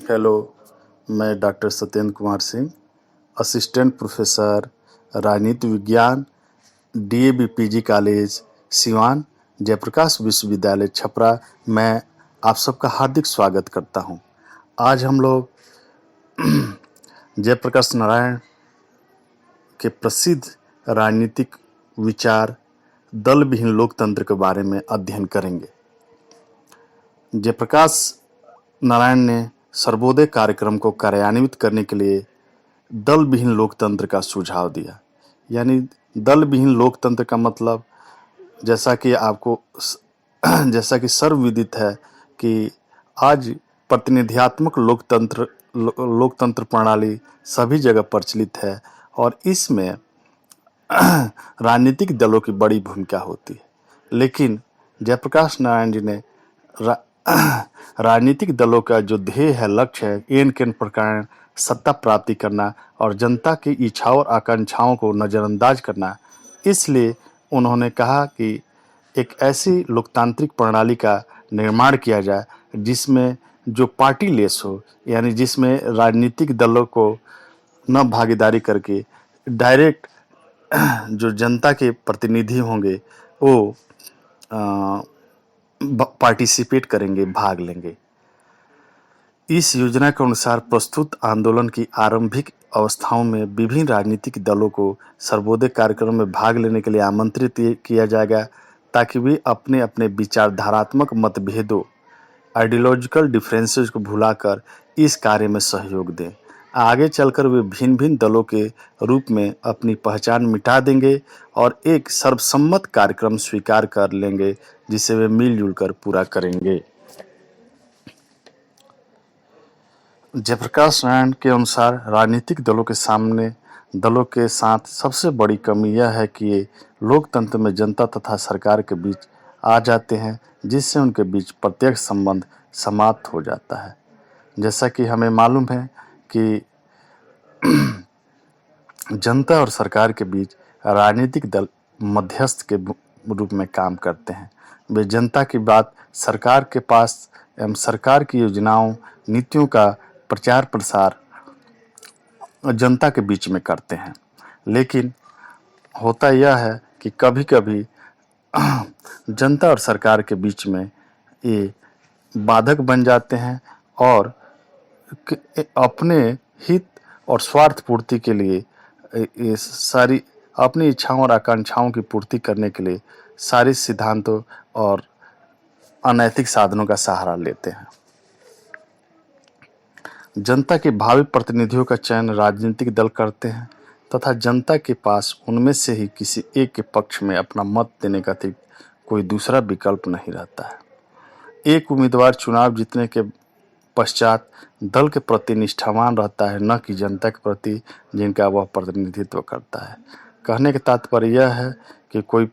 Hello, मैं doctor Satyendra Kumar Singh, assistant professor राजनीति विज्ञान, DAV PG college, Siwan, Jayaprakash विश्वविद्यालय छपरा। मैं आप सबका हार्दिक स्वागत करता हूं। आज हम लोग जयप्रकाश नारायण के प्रसिद्ध राजनीतिक विचार दल विहीन लोकतंत्र के बारे में अध्ययन करेंगे। जयप्रकाश नारायण ने सर्वोदय कार्यक्रम को कार्यान्वित करने के लिए दल विहीन लोकतंत्र का सुझाव दिया। यानी दल विहीन लोकतंत्र का मतलब जैसा कि सर्वविदित है कि आज प्रतिनिधियात्मक लोकतंत्र प्रणाली सभी जगह प्रचलित है और इसमें राजनीतिक दलों की बड़ी भूमिका होती है। लेकिन जयप्रकाश नारायण जी ने राजनीतिक दलों का जो ध्येय है, लक्ष्य है, एन के प्रकार सत्ता प्राप्ति करना और जनता की इच्छाओं और आकांक्षाओं को नज़रअंदाज करना। इसलिए उन्होंने कहा कि एक ऐसी लोकतांत्रिक प्रणाली का निर्माण किया जाए जिसमें जो पार्टी लेस हो, यानी जिसमें राजनीतिक दलों को न भागीदारी करके डायरेक्ट जो जनता के प्रतिनिधि होंगे वो पार्टिसिपेट करेंगे, भाग लेंगे। इस योजना के अनुसार प्रस्तुत आंदोलन की आरंभिक अवस्थाओं में विभिन्न राजनीतिक दलों को सर्वोदय कार्यक्रम में भाग लेने के लिए आमंत्रित किया जाएगा ताकि वे अपने अपने विचारधारात्मक मतभेदों, आइडियोलॉजिकल डिफरेंसेस को भुलाकर इस कार्य में सहयोग दें। आगे चलकर वे भिन्न भिन्न दलों के रूप में अपनी पहचान मिटा देंगे और एक सर्वसम्मत कार्यक्रम स्वीकार कर लेंगे जिसे वे मिलजुल कर पूरा करेंगे। जयप्रकाश नारायण के अनुसार राजनीतिक दलों के साथ सबसे बड़ी कमी यह है कि ये लोकतंत्र में जनता तथा सरकार के बीच आ जाते हैं, जिससे उनके बीच प्रत्यक्ष संबंध समाप्त हो जाता है। जैसा कि हमें मालूम है कि जनता और सरकार के बीच राजनीतिक दल मध्यस्थ के रूप में काम करते हैं। वे जनता की बात सरकार के पास एवं सरकार की योजनाओं, नीतियों का प्रचार प्रसार जनता के बीच में करते हैं। लेकिन होता यह है कि कभी कभी जनता और सरकार के बीच में ये बाधक बन जाते हैं और अपने हित और स्वार्थ पूर्ति के लिए ये सारी अपनी इच्छाओं और आकांक्षाओं की पूर्ति करने के लिए सारी सिद्धांतों और अनैतिक साधनों का सहारा लेते हैं। जनता के भावी प्रतिनिधियों का चयन राजनीतिक दल करते हैं तथा जनता के पास उनमें से ही किसी एक के पक्ष में अपना मत देने का कोई दूसरा विकल्प नहीं रहता है। एक उम्मीदवार चुनाव जीतने के पश्चात दल के प्रति निष्ठावान रहता है, न कि जनता के प्रति जिनका वह प्रतिनिधित्व करता है। कहने का तात्पर्य यह है कि कोई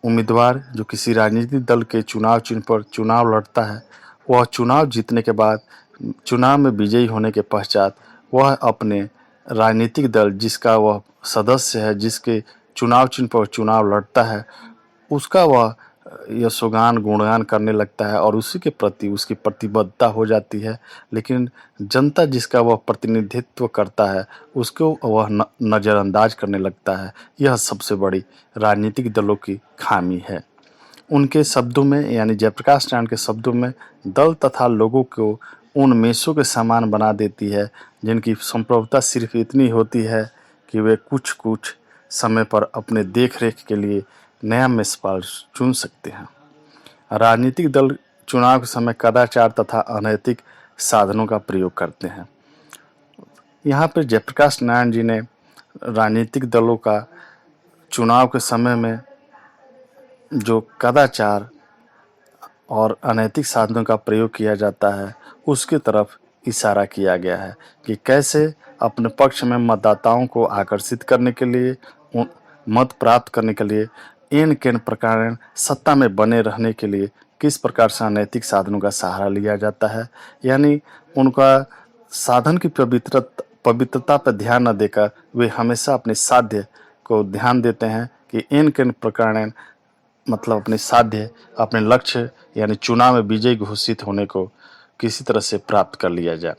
उम्मीदवार जो किसी राजनीतिक दल के चुनाव चिन्ह पर चुनाव लड़ता है, वह चुनाव जीतने के बाद चुनाव में विजयी होने के पश्चात वह अपने राजनीतिक दल जिसका वह सदस्य है, जिसके चुनाव चिन्ह पर चुनाव लड़ता है, उसका वह यशोगान गुणगान करने लगता है और उसी के प्रति उसकी प्रतिबद्धता हो जाती है। लेकिन जनता जिसका वह प्रतिनिधित्व करता है उसको वह नज़रअंदाज करने लगता है। यह सबसे बड़ी राजनीतिक दलों की खामी है। उनके शब्दों में, यानी जयप्रकाश नारायण के शब्दों में, दल तथा लोगों को उन मेषों के समान बना देती है जिनकी संप्रभुता सिर्फ इतनी होती है कि वे कुछ कुछ समय पर अपने देख रेख के लिए नया मेषपाल चुन सकते हैं। राजनीतिक दल चुनाव के समय कदाचार तथा अनैतिक साधनों का प्रयोग करते हैं। यहाँ पर जयप्रकाश नारायण जी ने राजनीतिक दलों का चुनाव के समय में जो कदाचार और अनैतिक साधनों का प्रयोग किया जाता है उसकी तरफ इशारा किया गया है कि कैसे अपने पक्ष में मतदाताओं को आकर्षित करने के लिए, मत प्राप्त करने के लिए, इन केन प्रकार सत्ता में बने रहने के लिए किस प्रकार से अनैतिक साधनों का सहारा लिया जाता है। यानी उनका साधन की पवित्रता पर ध्यान न देकर वे हमेशा अपने साध्य को ध्यान देते हैं कि इन केन प्रकार मतलब अपने साध्य, अपने लक्ष्य यानी चुनाव में विजय घोषित होने को किसी तरह से प्राप्त कर लिया जाए।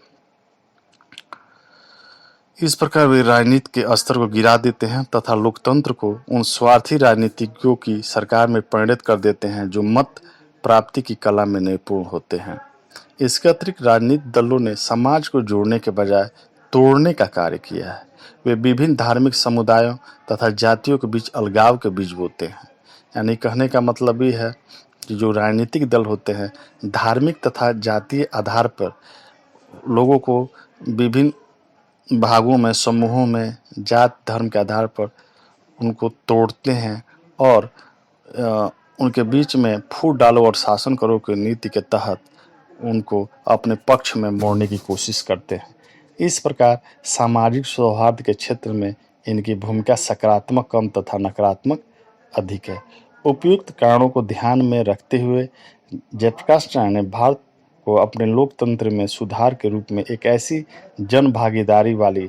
इस प्रकार वे राजनीति के स्तर को गिरा देते हैं तथा लोकतंत्र को उन स्वार्थी राजनीतिज्ञों की सरकार में परिणत कर देते हैं जो मत प्राप्ति की कला में निपुण होते हैं। इसके अतिरिक्त राजनीतिक दलों ने समाज को जोड़ने के बजाय तोड़ने का कार्य किया है। वे विभिन्न धार्मिक समुदायों तथा जातियों के बीच अलगाव के बीज बोते हैं। यानी कहने का मतलब ये है कि जो राजनीतिक दल होते हैं धार्मिक तथा जातीय आधार पर लोगों को विभिन्न भागों में, समूहों में, जात धर्म के आधार पर उनको तोड़ते हैं और उनके बीच में फूट डालो और शासन करो की नीति के तहत उनको अपने पक्ष में मोड़ने की कोशिश करते हैं। इस प्रकार सामाजिक सौहार्द के क्षेत्र में इनकी भूमिका सकारात्मक कम तथा नकारात्मक अधिक है। उपयुक्त कारणों को ध्यान में रखते हुए जयप्रकाश नारायण ने भारत को अपने लोकतंत्र में सुधार के रूप में एक ऐसी जन भागीदारी वाली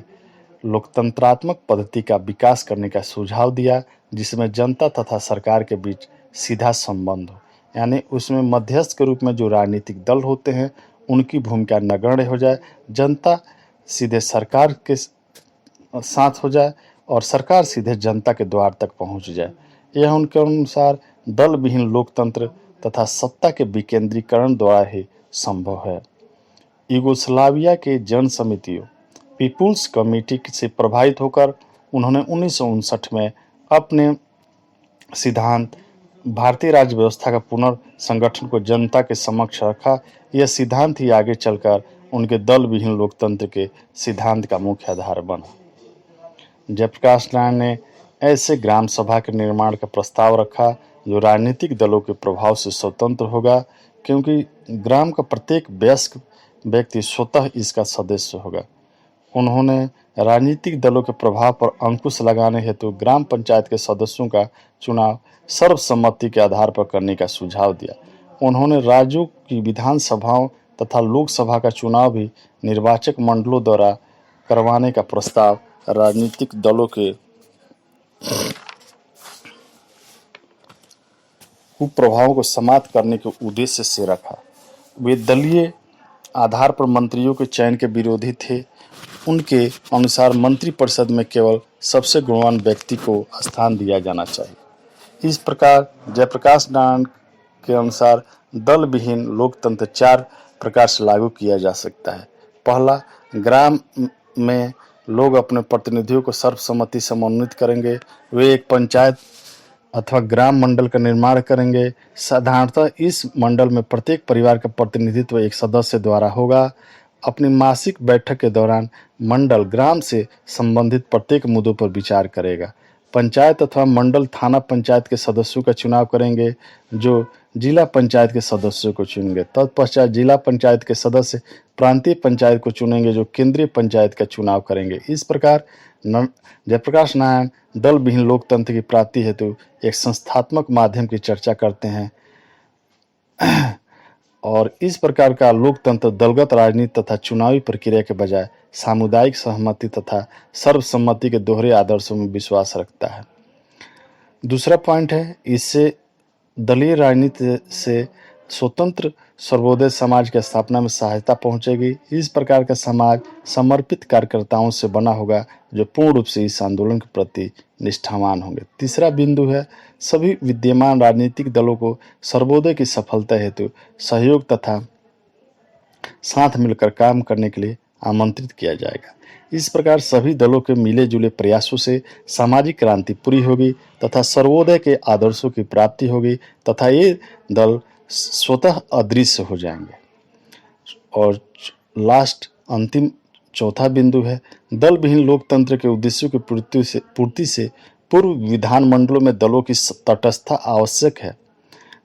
लोकतंत्रात्मक पद्धति का विकास करने का सुझाव दिया जिसमें जनता तथा सरकार के बीच सीधा संबंध हो। यानी उसमें मध्यस्थ के रूप में जो राजनीतिक दल होते हैं उनकी भूमिका नगण्य हो जाए, जनता सीधे सरकार के साथ हो जाए और सरकार सीधे जनता के द्वार तक पहुंच जाए। यह उनके अनुसार दल विहीन लोकतंत्र तथा सत्ता के विकेंद्रीकरण द्वारा ही संभव है। यूगोस्लाविया के जन समितियों पीपुल्स कमेटी से प्रभावित होकर उन्होंने 1959 में अपने सिद्धांत भारतीय राज्य व्यवस्था का पुनर्संगठन को जनता के समक्ष रखा। यह सिद्धांत ही आगे चलकर उनके दल विहीन लोकतंत्र के सिद्धांत का मुख्य आधार बना। जयप्रकाश नारायण ने ऐसे ग्राम सभा के निर्माण का प्रस्ताव रखा जो राजनीतिक दलों के प्रभाव से स्वतंत्र होगा, क्योंकि ग्राम का प्रत्येक वयस्क व्यक्ति स्वतः इसका सदस्य होगा। उन्होंने राजनीतिक दलों के प्रभाव पर अंकुश लगाने हेतु ग्राम पंचायत के सदस्यों का चुनाव सर्वसम्मति के आधार पर करने का सुझाव दिया। उन्होंने राज्यों की विधानसभाओं तथा लोकसभा का चुनाव भी निर्वाचक मंडलों द्वारा करवाने का प्रस्ताव राजनीतिक दलों के कुप्रभावों को समाप्त करने के उद्देश्य से रखा। वे दलीय आधार पर मंत्रियों के चयन के विरोधी थे। उनके अनुसार मंत्रिपरिषद में केवल सबसे गुणवान व्यक्ति को स्थान दिया जाना चाहिए। इस प्रकार जयप्रकाश नारायण के अनुसार दल विहीन लोकतंत्र 4 प्रकार से लागू किया जा सकता है। पहला, ग्राम में लोग अपने प्रतिनिधियों को सर्वसम्मति से मनोनीत करेंगे। वे एक पंचायत अथवा ग्राम मंडल का निर्माण करेंगे। साधारणतः इस मंडल में प्रत्येक परिवार का प्रतिनिधित्व एक सदस्य द्वारा होगा। अपनी मासिक बैठक के दौरान मंडल ग्राम से संबंधित प्रत्येक मुद्दों पर विचार करेगा। पंचायत अथवा मंडल थाना पंचायत के सदस्यों का चुनाव करेंगे जो जिला पंचायत के सदस्यों को चुनेंगे। तत्पश्चात जिला पंचायत के सदस्य प्रांतीय पंचायत को चुनेंगे जो केंद्रीय पंचायत का चुनाव करेंगे। इस प्रकार जयप्रकाश नारायण दल विहीन लोकतंत्र की प्राप्ति हेतु एक संस्थात्मक माध्यम की चर्चा करते हैं और इस प्रकार का लोकतंत्र दलगत राजनीति तथा चुनावी प्रक्रिया के बजाय सामुदायिक सहमति तथा सर्वसम्मति के दोहरे आदर्शों में विश्वास रखता है। दूसरा पॉइंट है, इससे दलीय राजनीति से स्वतंत्र सर्वोदय समाज की स्थापना में सहायता पहुंचेगी। इस प्रकार का समाज समर्पित कार्यकर्ताओं से बना होगा जो पूर्ण रूप से इस आंदोलन के प्रति निष्ठावान होंगे। तीसरा बिंदु है, सभी विद्यमान राजनीतिक दलों को सर्वोदय की सफलता हेतु सहयोग तथा साथ मिलकर काम करने के लिए आमंत्रित किया जाएगा। इस प्रकार सभी दलों के मिले जुले प्रयासों से सामाजिक क्रांति पूरी होगी तथा सर्वोदय के आदर्शों की प्राप्ति होगी तथा ये दल स्वतः अदृश्य हो जाएंगे। और लास्ट अंतिम चौथा बिंदु है, दल विहीन लोकतंत्र के उद्देश्यों की पूर्ति से पूर्व विधानमंडलों में दलों की तटस्थता आवश्यक है।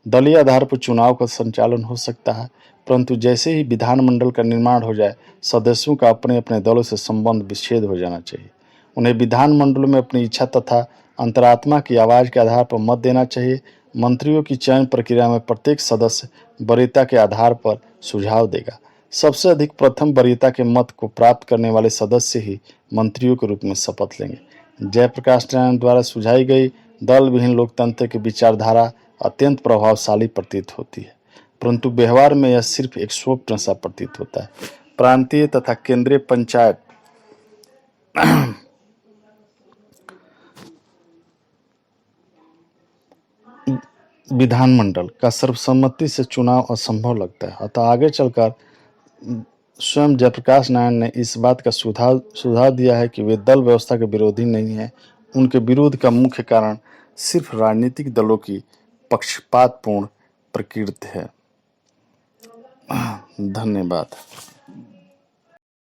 दलीय आधार पर चुनाव का संचालन हो सकता है, परंतु जैसे ही विधानमंडल का निर्माण हो जाए सदस्यों का अपने अपने दलों से संबंध विच्छेद हो जाना चाहिए। उन्हें विधानमंडलों में अपनी इच्छा तथा अंतरात्मा की आवाज़ के आधार पर मत देना चाहिए। मंत्रियों की चयन प्रक्रिया में प्रत्येक सदस्य वरीयता के आधार पर सुझाव देगा। सबसे अधिक प्रथम वरीयता के मत को प्राप्त करने वाले सदस्य ही मंत्रियों के रूप में शपथ लेंगे। जयप्रकाश नारायण द्वारा सुझाई गई दल विहीन लोकतंत्र की विचारधारा अत्यंत प्रभावशाली प्रतीत होती है, परंतु व्यवहार में यह सिर्फ एक स्वप्न सा प्रतीत होता है। प्रांतीय तथा केंद्रीय पंचायत विधानमंडल का सर्वसम्मति से चुनाव असंभव लगता है, अतः आगे चलकर स्वयं जयप्रकाश नारायण ने इस बात का सुझाव दिया है कि वे दल व्यवस्था के विरोधी नहीं हैं। उनके विरोध का मुख्य कारण सिर्फ राजनीतिक दलों की पक्षपातपूर्ण प्रकृति है। धन्यवाद।